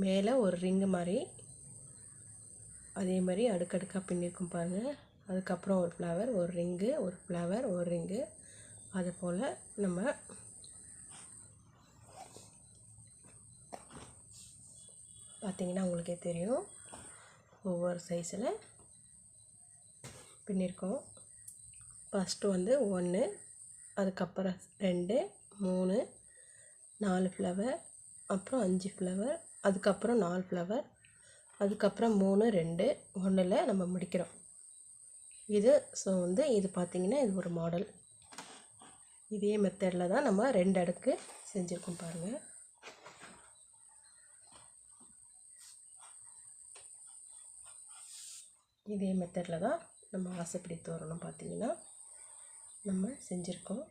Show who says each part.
Speaker 1: மேலே ஒரு ரிங்கு மாதிரி அதே மாதிரி அடுக்கடுக்காக பின்னிருக்கும் பாருங்கள். அதுக்கப்புறம் ஒரு ஃப்ளவர், ஒரு ரிங்கு, ஒரு ஃப்ளவர், ஒரு ரிங்கு. அது போல் நம்ம பார்த்திங்கன்னா உங்களுக்கே தெரியும் ஒவ்வொரு சைஸில் பின்னிருக்கோம். ஃபஸ்ட்டு வந்து 1, அதுக்கப்புறம் 2, 3, 4 ஃப்ளவர், அப்புறம் 5 ஃப்ளவர், அதுக்கப்புறம் 4 ஃப்ளவர், அதுக்கப்புறம் 3, 2, 1ல் நம்ம முடிக்கிறோம். இது வந்து இது பார்த்திங்கன்னா இது ஒரு மாடல். இதே மெத்தடில் தான் நம்ம 2 அடுக்கு செஞ்சுருக்கோம் பாருங்கள். இதே மெத்தடில் தான் நம்ம வாசப்படி தோரணம் பார்த்திங்கன்னா நம்ம செஞ்சுருக்கோம்.